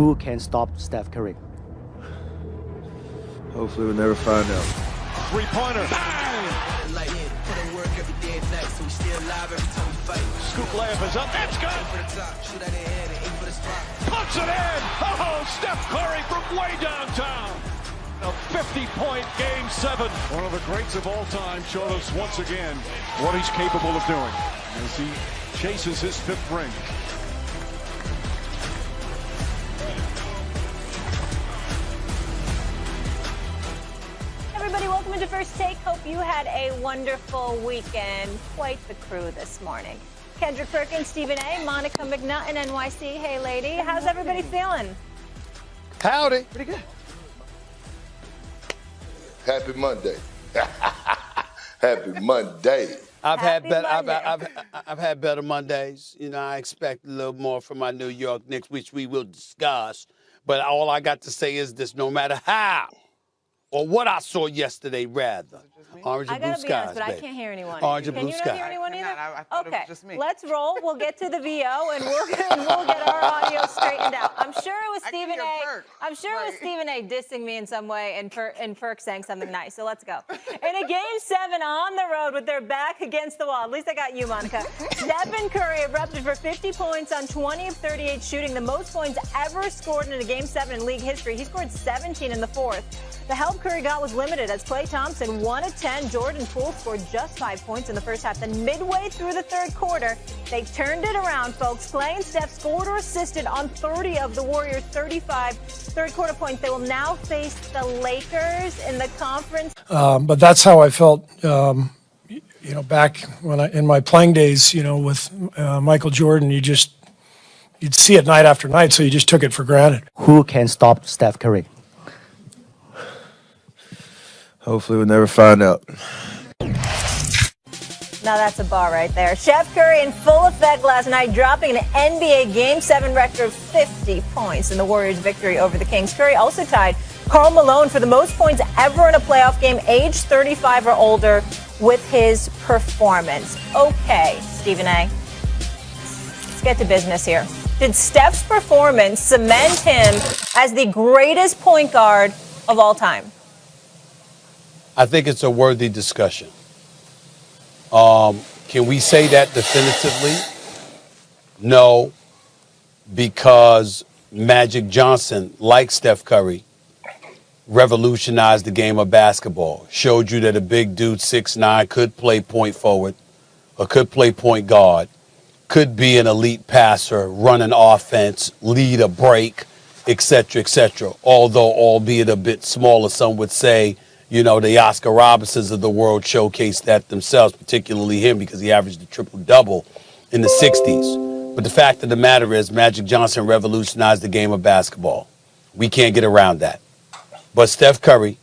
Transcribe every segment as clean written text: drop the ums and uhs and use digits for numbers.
Who can stop Steph Curry? Hopefully we'll never find out. Three-pointer. Scoop layup is up. It's good. Puts it in. Oh, Steph Curry from way downtown. A 50-point Game 7. One of the greats of all time showed us once again what he's capable of doing as he chases his 5th ring. Everybody, welcome into First Take. Hope you had a wonderful weekend. Quite the crew this morning. Kendrick Perkins, Stephen A., Monica McNutt, NYC. Hey, lady. How's everybody feeling? Howdy. Pretty good. Happy Monday. Happy Monday. I've Happy had Monday. I've had better Mondays. You know, I expect a little more from my New York Knicks, which we will discuss. But all I got to say is this: no matter how or what I saw yesterday, rather. Orange and I blue gotta be honest, skies, but I baby. can't hear anyone. Orange and Can blue you not hear skies. anyone either? I thought it was Okay, just me. let's roll. We'll get to the VO and we'll get our audio straightened out. I'm sure it was I can Stephen hear A. Perk. I'm sure it was Stephen A. dissing me in some way and Ferk saying something nice. So let's go. In a Game 7 on the road with their back against the wall. At least I got you, Monica. Stephen Curry erupted for 50 points on 20 of 38 shooting, the most points ever scored in a Game 7 in league history. He scored 17 in the 4th. The help Curry got was limited as Klay Thompson 1 of 10. Jordan Poole scored just 5 points in the first half. Then midway through the 3rd quarter, they turned it around, folks. Klay and Steph scored or assisted on 30 of the Warriors' 35 third-quarter points. They will now face the Lakers in the conference. But that's how I felt, back when in my playing days, with Michael Jordan. You'd see it night after night, so you just took it for granted. Who can stop Steph Curry? Hopefully we'll never find out. Now that's a bar right there. Chef Curry in full effect last night, dropping an NBA Game 7 record of 50 points in the Warriors' victory over the Kings. Curry also tied Karl Malone for the most points ever in a playoff game, age 35 or older, with his performance. Okay, Stephen A., let's get to business here. Did Steph's performance cement him as the greatest point guard of all time? I think it's a worthy discussion. Can we say that definitively? No, because Magic Johnson, like Steph Curry, revolutionized the game of basketball. Showed you that a big dude, 6'9", could play point forward or could play point guard, could be an elite passer, run an offense, lead a break, etc., etc. Although, albeit a bit smaller, some would say, the Oscar Robinsons of the world showcased that themselves, particularly him, because he averaged a triple-double in the 60s. But the fact of the matter is, Magic Johnson revolutionized the game of basketball. We can't get around that. But Steph Curry,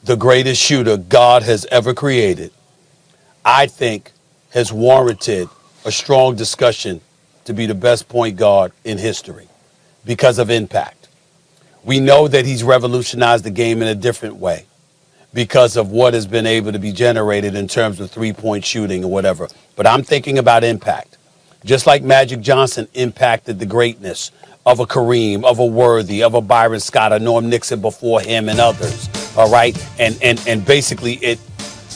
the greatest shooter God has ever created, I think has warranted a strong discussion to be the best point guard in history because of impact. We know that he's revolutionized the game in a different way, because of what has been able to be generated in terms of three-point shooting or whatever. But I'm thinking about impact. Just like Magic Johnson impacted the greatness of a Kareem, of a Worthy, of a Byron Scott, a Norm Nixon before him and others, all right? And basically it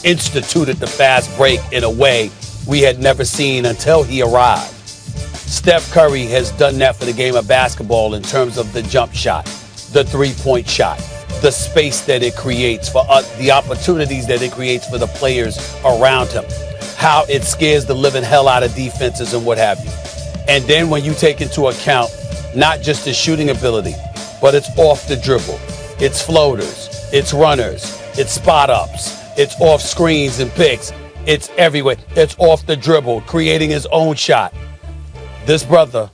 instituted the fast break in a way we had never seen until he arrived. Steph Curry has done that for the game of basketball in terms of the jump shot, the three-point shot, the space that it creates for the opportunities that it creates for the players around him, how it scares the living hell out of defenses and what have you. And then when you take into account not just his shooting ability, but it's off the dribble, it's floaters, it's runners, it's spot ups, it's off screens and picks, it's everywhere, it's off the dribble, creating his own shot. This brother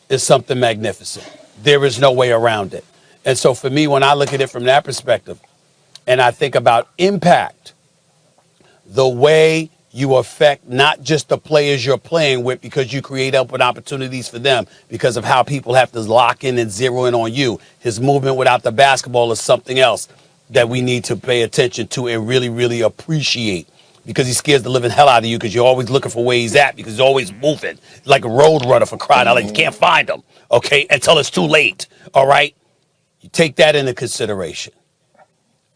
is something magnificent. There is no way around it. And so for me, when I look at it from that perspective, and I think about impact, the way you affect not just the players you're playing with because you create open opportunities for them because of how people have to lock in and zero in on you. His movement without the basketball is something else that we need to pay attention to and really, really appreciate, because he scares the living hell out of you because you're always looking for where he's at because he's always moving like a road runner for crying out loud. You can't find him, okay, until it's too late, all right? You take that into consideration.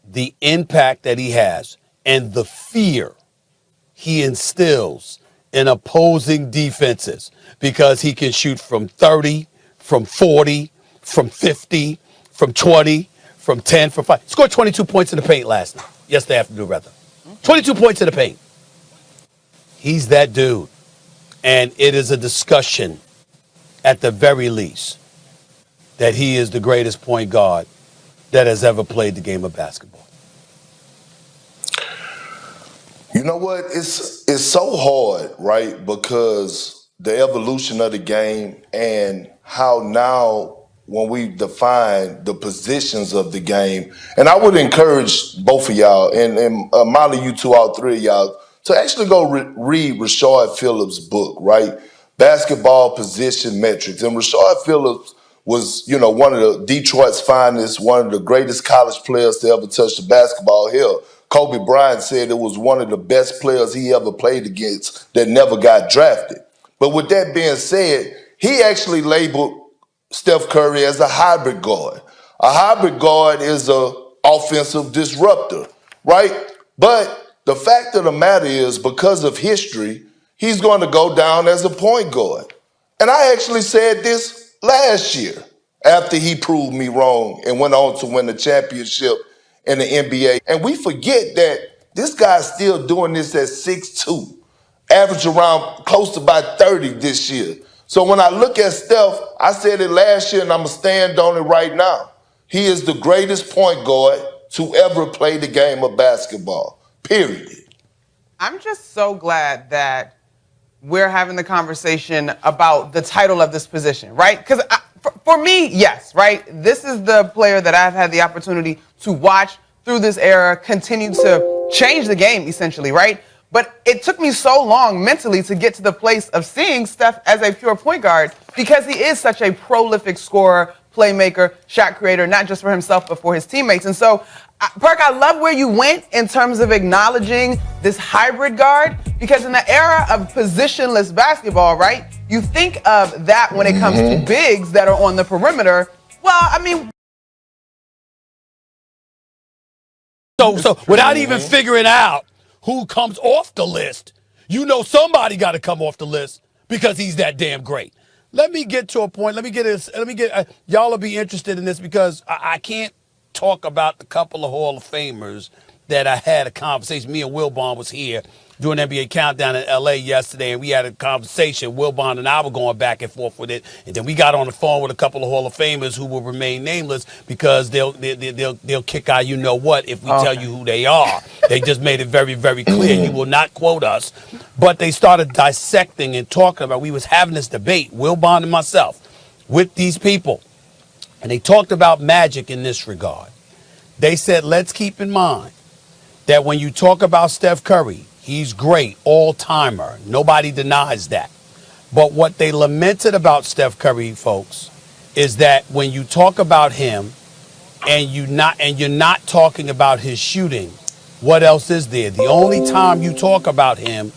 The impact that he has and the fear he instills in opposing defenses because he can shoot from 30, from 40, from 50, from 20, from 10, from 5. He scored 22 points in the paint yesterday afternoon, rather. 22 points in the paint. He's that dude. And it is a discussion, at the very least, that he is the greatest point guard that has ever played the game of basketball. You know what? It's so hard, right? Because the evolution of the game and how now when we define the positions of the game, and I would encourage both of y'all and Molly, you two, all three of y'all, to actually go read Rashard Phillips' book, right? Basketball Position Metrics. And Rashard Phillips was, one of the Detroit's finest, one of the greatest college players to ever touch the basketball hill. Kobe Bryant said it was one of the best players he ever played against that never got drafted. But with that being said, he actually labeled Steph Curry as a hybrid guard. A hybrid guard is an offensive disruptor, right? But the fact of the matter is, because of history, he's going to go down as a point guard. And I actually said this last year after he proved me wrong and went on to win the championship in the NBA. And we forget that this guy's still doing this at 6'2", average around close to about 30 this year. So when I look at Steph, I said it last year and I'm going to stand on it right now. He is the greatest point guard to ever play the game of basketball, period. I'm just so glad that we're having the conversation about the title of this position, right? Because for me, yes, right? This is the player that I've had the opportunity to watch through this era, continue to change the game, essentially, right? But it took me so long mentally to get to the place of seeing Steph as a pure point guard because he is such a prolific scorer, playmaker, shot creator, not just for himself, but for his teammates. And so, Perk, I love where you went in terms of acknowledging this hybrid guard, because in the era of positionless basketball, right, you think of that when it comes to bigs that are on the perimeter. Well, I mean, So without even figuring out who comes off the list, somebody got to come off the list because he's that damn great. Let me get to a point. Y'all will be interested in this because I can't talk about the couple of Hall of Famers that I had a conversation. Me and Wilbon was here doing NBA Countdown in L.A. yesterday, and we had a conversation. Wilbon and I were going back and forth with it, and then we got on the phone with a couple of Hall of Famers who will remain nameless because they'll kick out what if we tell you who they are. They just made it very, very clear. You will not quote us. But they started dissecting and talking about, we was having this debate, Wilbon and myself, with these people. And they talked about Magic in this regard. They said, let's keep in mind that when you talk about Steph Curry, he's great, all-timer. Nobody denies that. But what they lamented about Steph Curry, folks, is that when you talk about him and you're not talking about his shooting, what else is there? The only time you talk about him